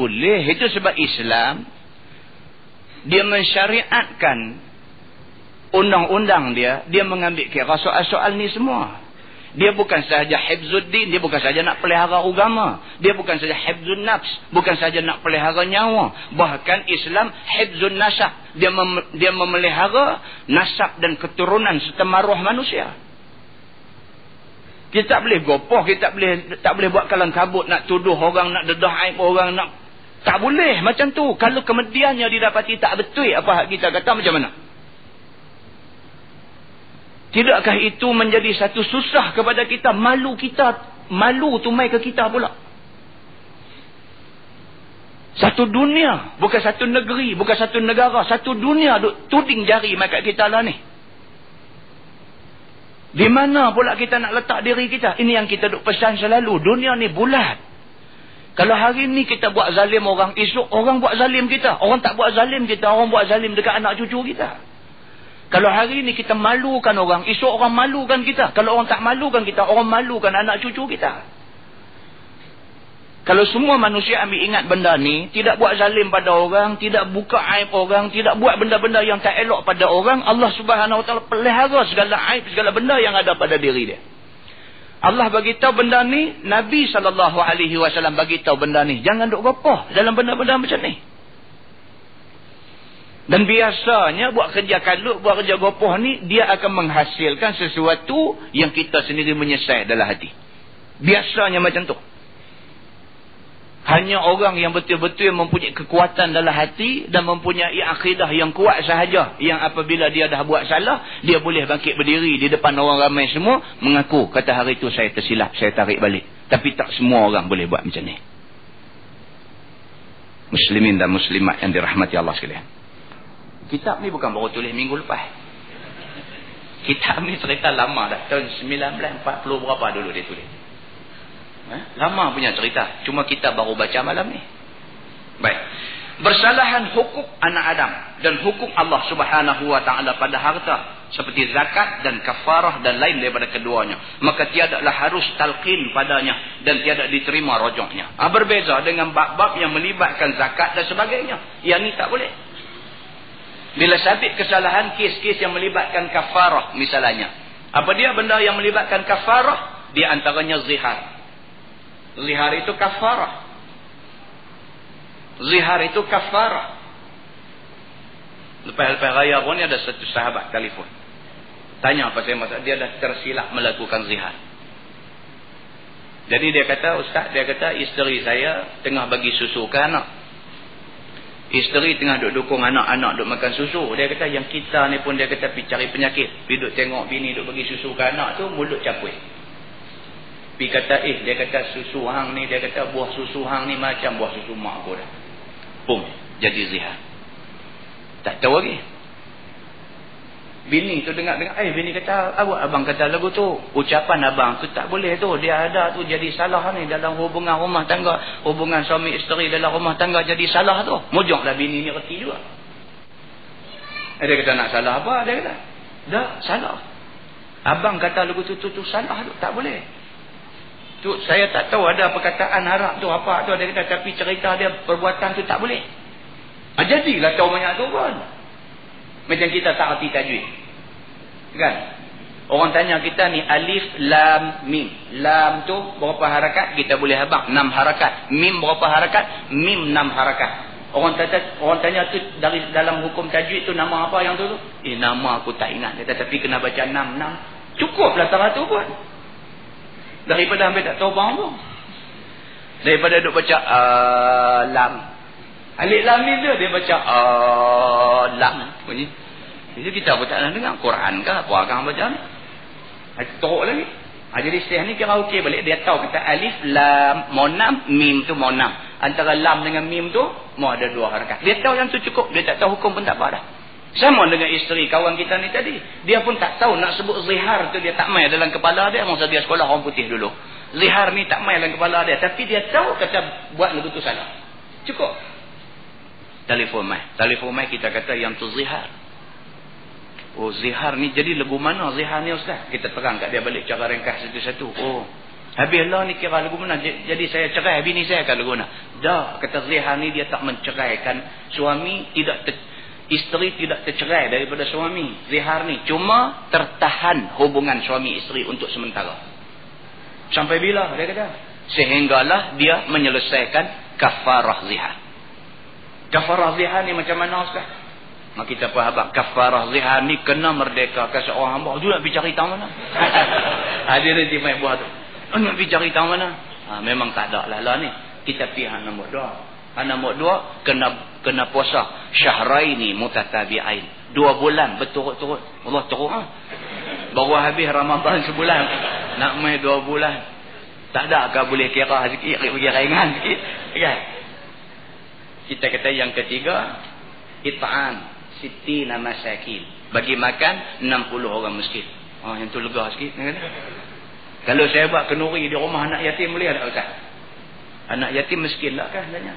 boleh. Itu sebab Islam dia mensyariatkan undang-undang dia mengambil kira soal-soal ni semua. Dia bukan sahaja hifzuddin, dia bukan sahaja nak pelihara agama, dia bukan sahaja hifzun nafs, bukan sahaja nak pelihara nyawa, bahkan Islam hifzun nasab, dia memelihara nasab dan keturunan serta maruah manusia. Kita tak boleh gopoh, kita tak boleh buat kalang kabut, nak tuduh orang, nak dedah aib orang, nak tak boleh macam tu. Kalau kemudiannya didapati tak betul apa hak kita kata, macam mana? Tidakkah itu menjadi satu susah kepada kita? Malu tu mai ke kita pula. Satu dunia, bukan satu negeri, bukan satu negara, satu dunia duk tuding jari mai kat kita lah ni. Di mana pula kita nak letak diri kita? Ini yang kita duk pesan selalu. Dunia ni bulat. Kalau hari ni kita buat zalim orang, esok orang buat zalim kita. Orang tak buat zalim kita, orang buat zalim dekat anak cucu kita. Kalau hari ni kita malukan orang, esok orang malukan kita. Kalau orang tak malukan kita, orang malukan anak cucu kita. Kalau semua manusia ambil ingat benda ni, tidak buat zalim pada orang, tidak buka aib orang, tidak buat benda-benda yang tak elok pada orang, Allah Subhanahu Wa Taala pelihara segala aib, segala benda yang ada pada diri dia. Allah bagi tahu benda ni, Nabi SAW bagi tahu benda ni. Jangan duk gopoh dalam benda-benda macam ni. Dan biasanya buat kerja kalut, buat kerja gopoh ni, dia akan menghasilkan sesuatu yang kita sendiri menyesal dalam hati. Biasanya macam tu. Hanya orang yang betul-betul mempunyai kekuatan dalam hati dan mempunyai akidah yang kuat sahaja, yang apabila dia dah buat salah, dia boleh bangkit berdiri di depan orang ramai semua, mengaku, kata hari itu saya tersilap, saya tarik balik. Tapi tak semua orang boleh buat macam ni. Muslimin dan muslimat yang dirahmati Allah sekalian. Kitab ni bukan baru tulis minggu lepas. Kitab ni cerita lama dah. Tahun 1940 berapa dulu dia tulis. Lama punya cerita. Cuma kita baru baca malam ni. Baik. Bersalahan hukum anak Adam dan hukum Allah Subhanahu Wa Taala pada harta seperti zakat dan kafarah dan lain daripada keduanya, maka tiadalah harus talqin padanya dan tiada diterima rojoknya. Berbeza dengan bab-bab yang melibatkan zakat dan sebagainya. Yang ni tak boleh. Bila sabit kesalahan kes-kes yang melibatkan kafarah misalnya. Apa dia benda yang melibatkan kafarah? Di antaranya zihar. Zihar itu kafarah. Zihar itu kafarah. Lepas raya pun ni ada satu sahabat telefon. Tanya pasal masalah dia dah tersilap melakukan zihar. Jadi dia kata, Ustaz, dia kata isteri saya tengah bagi susu ke anak. Isteri tengah duk dukung anak-anak duk makan susu. Dia kata yang kita ni pun dia kata pergi cari penyakit. Pergi duk tengok bini duk bagi susu ke anak tu mulut capui. Pergi kata dia kata susu hang ni, dia kata buah susu hang ni macam buah susu mak aku dah. Pum, jadi zihar. Tak tahu lagi. Bini tu dengar-dengar, bini kata, abang kata lagu tu, ucapan abang tu tak boleh tu, dia ada tu jadi salah ni dalam hubungan rumah tangga, hubungan suami isteri dalam rumah tangga jadi salah tu. Mujuklah bini ni reti juga. Dia kata nak salah apa? Dia kata, dah salah. Abang kata lagu tu salah tu, tak boleh. Tu saya tak tahu ada perkataan Arab tu apa tu, dia kata tapi cerita dia perbuatan tu tak boleh. Jadilah tahu banyak tu pun. Macam kita tak erti tajwid. Kan? Orang tanya kita ni alif, lam, mim. Lam tu berapa harakat? Kita boleh habaq 6 harakat. Mim berapa harakat? Mim 6 harakat. Orang tanya tu dari dalam hukum tajwid tu nama apa yang tu? Nama aku tak ingat. Tetapi kena baca 6. Cukuplah 100 pun. Daripada hampir tak tahu bang pun. Daripada duk baca lam. Alif lam mim dia baca lam bunyi. Jadi kita pun tak nak dengar Quran ke apa kan baca ni. Teruk lagi. Jadi Syekh ni kira okey balik, dia tahu kata alif lam mau 6, mim tu mau 6. Antara lam dengan mim tu mau ada 2 harakat. Dia tahu yang tu cukup, dia tak tahu hukum pun tak apa dah. Sama dengan isteri kawan kita ni tadi. Dia pun tak tahu nak sebut zihar tu, dia tak main dalam kepala dia. Masa dia sekolah orang putih dulu. Zihar ni tak main dalam kepala dia. Tapi dia tahu kata buat lagu tu salah. Cukup. Telefon mai kita kata yang tu zihar. Oh zihar ni jadi lagu mana zihar ni Ustaz? Kita terang kat dia balik cara ringkas satu-satu. Oh Habislah ni kira lagu mana. Jadi saya cerai bini saya kan lagu mana. Dah, kata zihar ni dia tak menceraikan suami, isteri tidak tercerai daripada suami. Zihar ni cuma tertahan hubungan suami isteri untuk sementara. Sampai bila dia kata? Sehinggalah dia menyelesaikan kafarah zihar. Kafarah zihar ni macam mana Ustaz? Mak kita faham kafarah zihar ni kena merdeka ke seorang hamba. Tu nak pergi cari tahu mana? Dia nanti main buah tu. Nak pergi cari tahu mana? Memang tak ada lah ni. Kita pergi nombor 2. Nombor 2 kena puasa syahraini mutatabi'ain. 2 bulan berturut-turut. Allah teruk baru habis Ramadan sebulan. Nak main 2 bulan. Tak ada ke boleh kira sikit, bagi ringan sikit kan? Kita kata yang ketiga, it'am sittina masakin, bagi makan 60 orang miskin. Yang tu lega sikit kan? Kalau saya buat kenduri di rumah anak yatim boleh tak Ustaz? Anak yatim miskin lah kan sebenarnya.